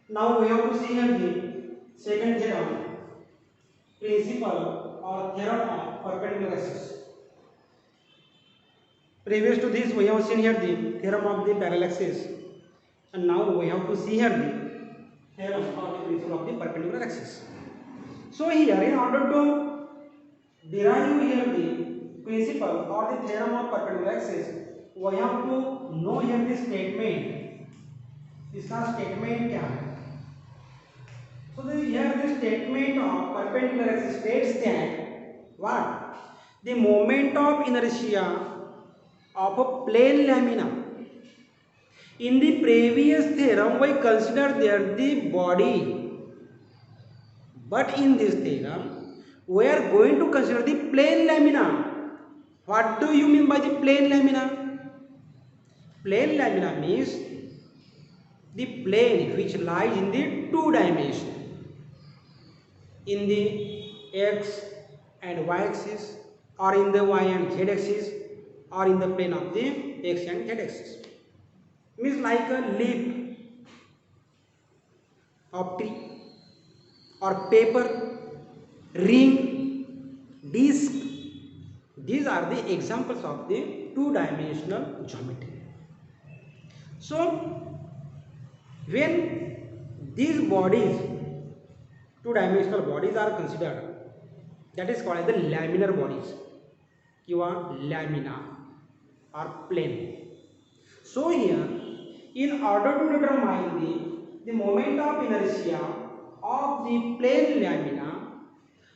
Now we have to see here the second theorem, principle or theorem of perpendicular axis. Previous to this, we have seen here the theorem of the parallel axis, and now we have to see here the theorem or the principle of the perpendicular axis. So here, in order to derive here the principle or the theorem of perpendicular axis, we have to know here the statement. इसका statement क्या है? So here the statement of perpendicular axis states that what? The moment of inertia of a plane lamina. In the previous theorem, we considered there the body, but in this theorem, we are going to consider the plane lamina. What do you mean by the plane lamina? Plane lamina means the plane which lies in the two dimension, in the x and y axis, or in the y and z axis, or in the plane of the x and z axis. Means like a leaf of tree, or paper, ring, disc. These are the examples of the two-dimensional geometry. So when these bodies, two-dimensional bodies are considered, that is called as the laminar bodies, your lamina or plane. So here, in order to determine the moment of inertia of the plane lamina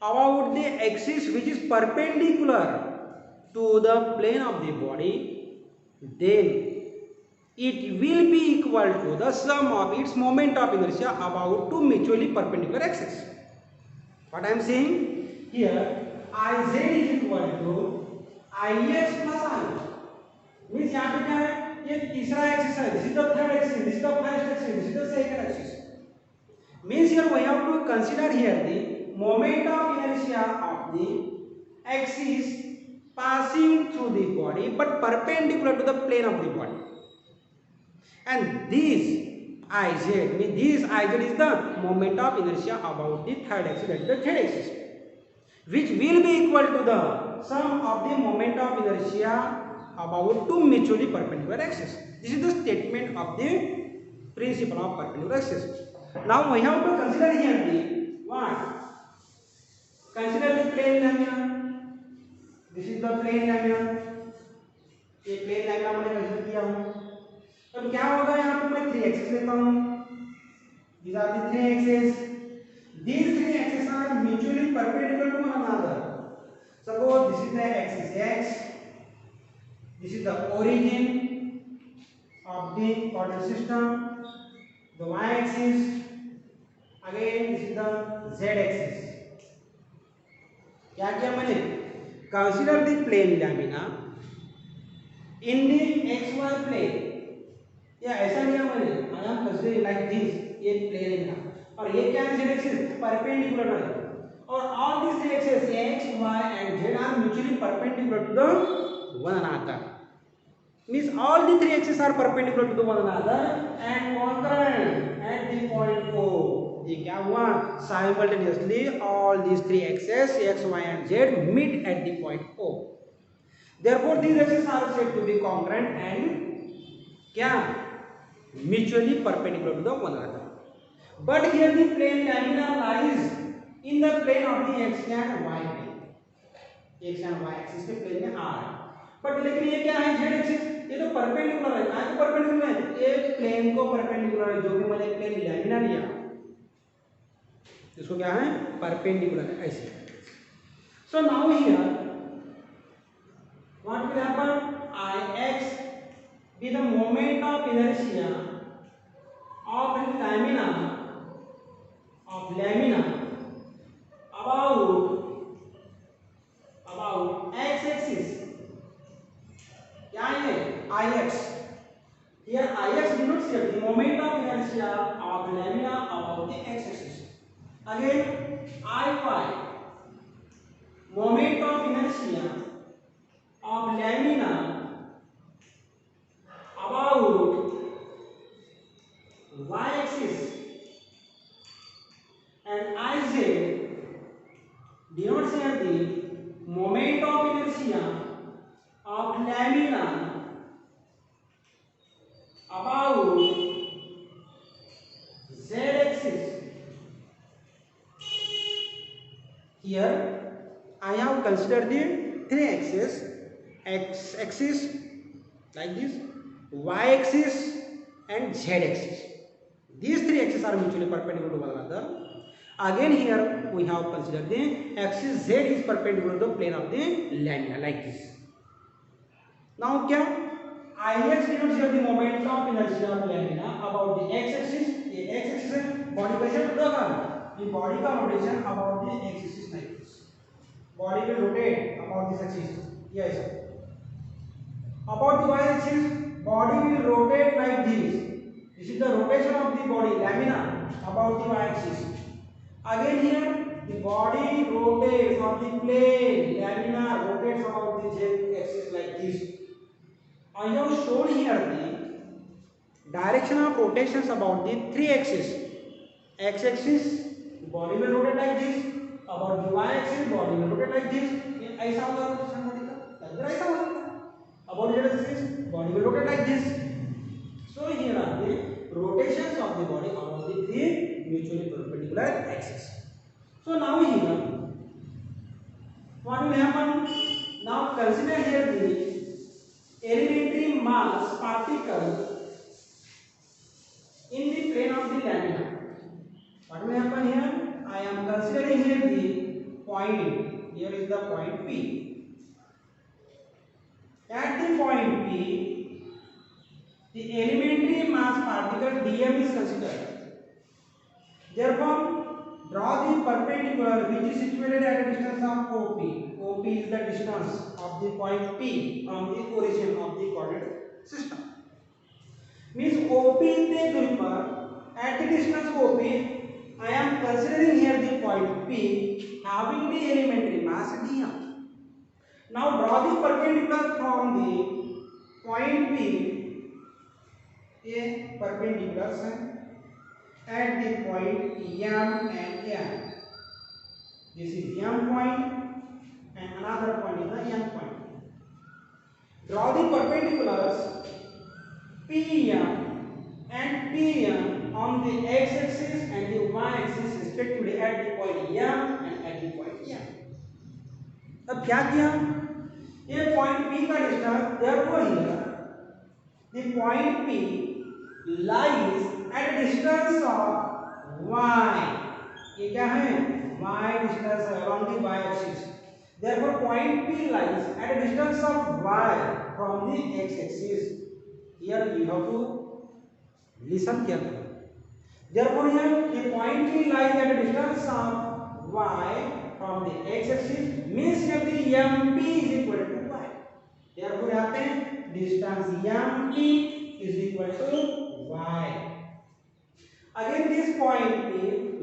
about the axis which is perpendicular to the plane of the body, then it will be equal to the sum of its moment of inertia about two mutually perpendicular axes. What I am saying here, Iz is equal to Ix plus I. Means यहाँ पे क्या है? ये तीसरा axis है. This is the third axis. This is the first axis. This is the second axis. Means here we have to consider here the moment of inertia of the axis passing through the body but perpendicular to the plane of the body. And this Iz is the moment of inertia about the third axis, that is the third axis, which will be equal to the sum of the moment of inertia about two mutually perpendicular axes. This is the statement of the principle of perpendicular axis. Now we have to consider here the what? Consider the plane lamina. This is the plane lamina. ये plane line मैंने consider किया हूँ. अब क्या होगा यहाँ पे मैं 3 एक्सिस लेता हूँ. These are the 3 axes. These 3 axes are mutually perpendicular to one another. Suppose this is the axis x. This is the origin of the coordinate system. The y-axis. Again, this is the z-axis. क्या किया मैंने? Consider the plane lamina in the xy plane. या ऐसा लिया मैंने. I am considering like this. ये plane है और ये क्या है? z axis perpendicular है. और all these three axes x, y and z are mutually perpendicular to the one another. Means all the three axes are perpendicular to the one another and concurrent at the point O. ये क्या हुआ? Simultaneously all these three axes x, y and z meet at the point O. Therefore these axes are said to be concurrent and क्या? Mutually perpendicular to the one another. But here the plane lamina lies in the plane of the x and y plane. x and y axis के plane में आ रहा है. But लेकिन ये क्या है? z axis. ये तो परपेंडिकुलर है. कहाँ को परपेंडिकुलर है? एक प्लेन को परपेंडिकुलर है, जो भी मैंने प्लेन लैमिना लिया, इसको क्या है? परपेंडिकुलर है ऐसे. So now here, what will happen? Ix be the moment of inertia of lamina about x axis. क्या है? Ix. Here Ix denotes here the moment of inertia of lamina about the x axis. Again Iy, moment of inertia of lamina about y axis. here I have considered the three axes, x axis like this, y axis and z axis. These three axes are mutually perpendicular to one another. Again here we have considered the axis z is perpendicular to the plane of the lamina like this. Now क्या Ix denotes here the moment of inertia of lamina about the x axis. ये x axis है, body का rotation होगा, ये body का rotation about the x axis like this. Body will rotate about this axis. Yes. About the y axis, body will rotate like this. This is the rotation of the body lamina about the y axis. Again here the body rotates on the plane lamina rotates about the z axis like this. I have shown here the direction of rotations about the three axes. X axis body will rotate like this, about the y axis body will rotate like this. ऐसा होगा rotation body का, इधर ऐसा हो सकता है. About z axis body will rotate like this. So here are the rotations of the body about the three mutually perpendicular axes. So now here what will happen? Now consider here the elementary mass particle in the plane of the lamina. What will happen here? I am considering here the point. Here is the point P. At the point P, the elementary mass particle dm is considered. Therefore, draw the perpendicular which is situated at a distance of OP. OP is the distance of the point P from the origin of the coordinate system. Means OP से दूरी पर at the distance OP, I am considering here the point P having the elementary mass dm. Now draw the perpendicular from the point P. A perpendiculars at the point M and N. This is M point and another point is the N point. Draw the perpendiculars PM and PM on the x-axis and the y-axis respectively at the point M and at the point N. अब क्या किया? ये point P का distance, therefore here the point P lies at a distance of y. ये क्या है? Y distance along the y axis. Therefore, point P lies at a distance of y from the x axis. Here you have to listen carefully. Therefore, here the point P lies at a distance of y from the x axis. Means here the MP is equal to y. Therefore, यहाँ पे distance MP is equal to y. Again, this point P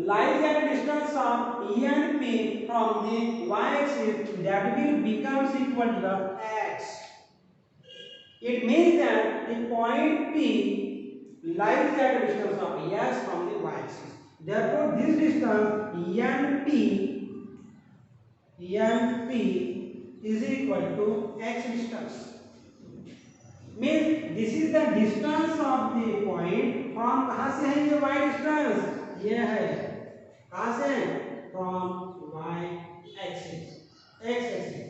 lies at a distance of ENP from the y-axis, that will becomes equal to the x. It means that the point P lies at a distance of x from the y-axis. Therefore, this distance ENP is equal to x distance. Means this is the distance of the point from कहाँ से है ये y distance? ये है कहाँ से? From y axis, x axis.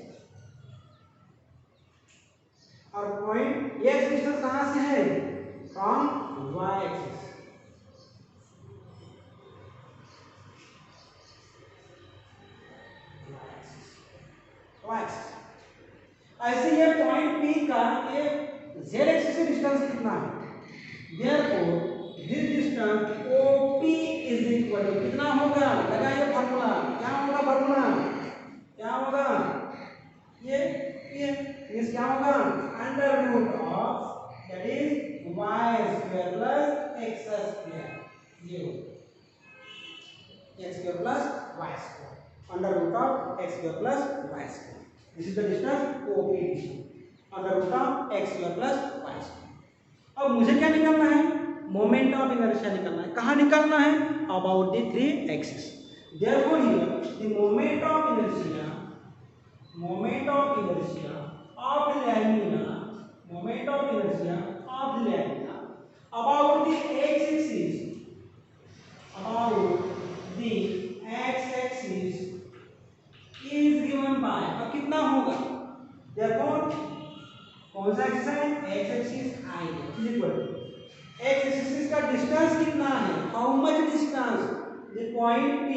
और point ये x distance कहाँ से है? From y axis. y axis. ऐसे ये point P का ये z axis से डिस्टेंस कितना है? Therefore, this distance OP is equal to कितना होगा? लगाइए फार्मूला. क्या होगा फार्मूला? क्या होगा? ये इस क्या होगा? Under root of that is y square plus x square. ये होगा x square plus y square. Under root of x square plus y square. This is the distance OP. Under root of x square plus y square. अब मुझे क्या निकालना है? Moment of inertia निकालना है. कहाँ निकालना है? About the three axis. Therefore here the moment of inertia of lamina about the x axis इसका डिस्टेंस कितना है, how much distance the point P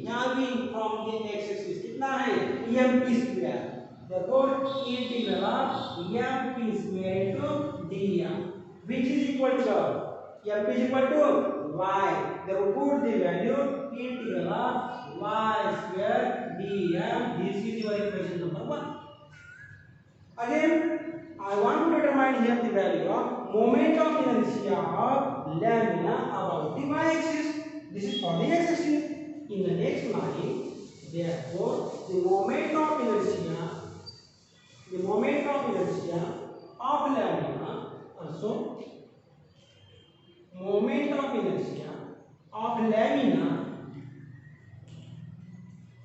having from the x axis कितना है, mp square, therefore integral of mp square into dm which is equal to mp is equal to y, therefore put the value integral of y square dm. This is your equation number 1. Again I want to determine here the value of moment of inertia of lamina about the y-axis. This is for the x-axis. In the next line, therefore, the moment of inertia of lamina, also moment of inertia of lamina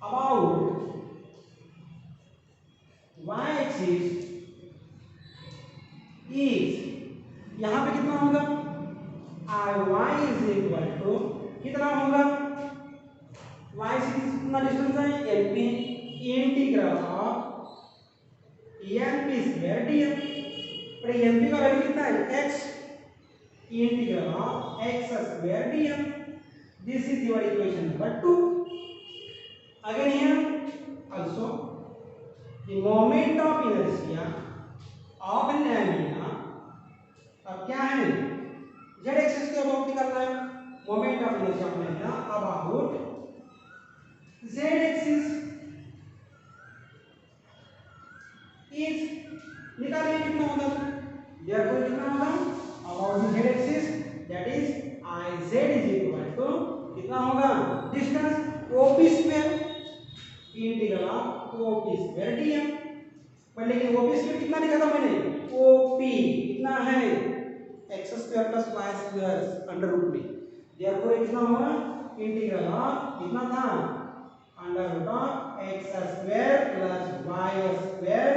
about y-axis is, यहाँ पे कितना होगा, I y is equal to कितना होगा, y से कितना distance है, mp integral of mp square dm, और mp का वैल्यू कितना है, x integral of x square dm. This is your equation number 2. Again here also the moment of inertia of lamina, अब क्या है, z एक्सिस के about निकालना है, moment of inertia of lamina about z axis is, निकालिए कितना होगा, therefore कितना होगा, about z axis that is iz is equal to कितना होगा, distance op square integral of op square dm. पर लेकिन op स्क्वायर कितना लिखा था मैंने, op कितना है, x square plus y square under root में, therefore कितना होगा, इंटीग्रल ऑफ कितना था, under root of x square plus y square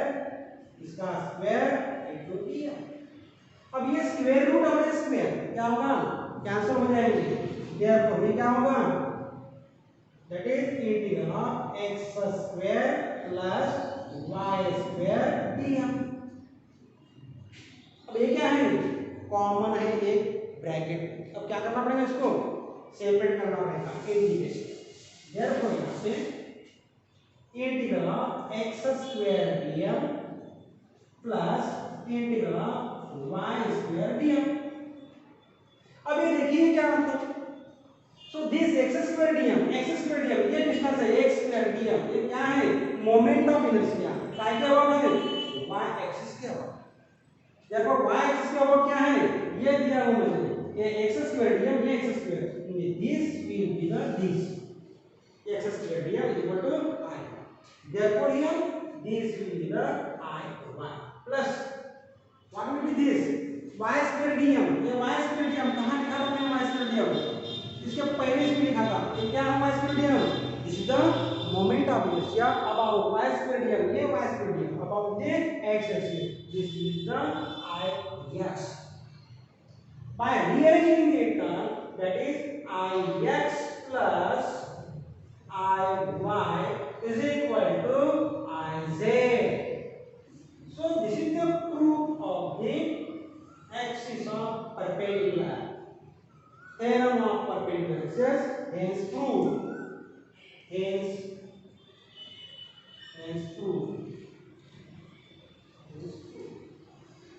इसका स्क्वायर इनटू dm. अब ये स्क्वायर रूट और स्क्वायर क्या होगा, कैंसिल हो जाएंगे, therefore ये क्या होगा, that is integral of x square plus y square dm. अब ये क्या है, कॉमन है एक ब्रैकेट, अब क्या करना पड़ेगा, इसको सेपरेट करना पड़ेगा इंटीग्रेशन, therefore यहां से integral of x square dm plus integral of y square dm. अब ये देखिए क्या मतलब, so this x square dm ये डिस्टेंस है x स्क्वायर dm, ये क्या है, मोमेंट ऑफ इनर्शिया काय के अबाउट है, y एक्सिस के अबाउट, therefore y एक्सिस के अबाउट क्या है, ये दिया हुआ मुझे, ये x स्क्वायर dm, ये x square, this will be the this x square dm is equal to I. Therefore here this will be the I1 plus what will be this y square dm. ये y square dm कहाँ लिखा था मैंने, y square dm इसके पहले से लिखा था, ये क्या है y square dm, this is the moment of inertia about y square dm, ये y square dm about the x axis, this is the Ix. By rearranging the term, that is Ix plus Iy is equal to Iz. So this is the proof of the axis of perpendicular. Theorem of perpendicular axis, hence proved. Hence proved.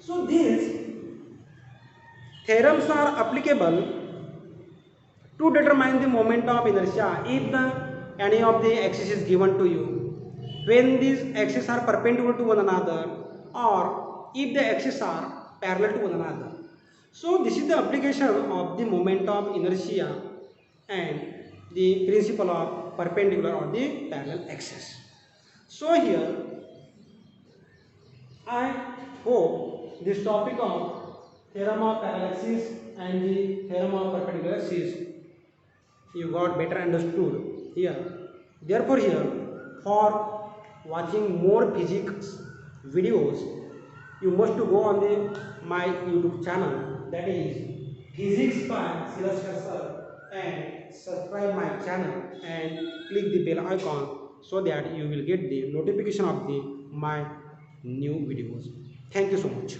So these theorems are applicable to determine the moment of inertia if any of the axes is given to you, when these axes are perpendicular to one another or if the axes are parallel to one another. So this is the application of the moment of inertia and the principle of perpendicular or the parallel axis. So here I hope this topic of theorem of parallel axis and the theorem of perpendicular axis you got better understood here. Therefore here, for watching more physics videos, you must to go on my YouTube channel, that is Physics by Silas Sir, and subscribe my channel and click the bell icon so that you will get the notification of my new videos. Thank you so much.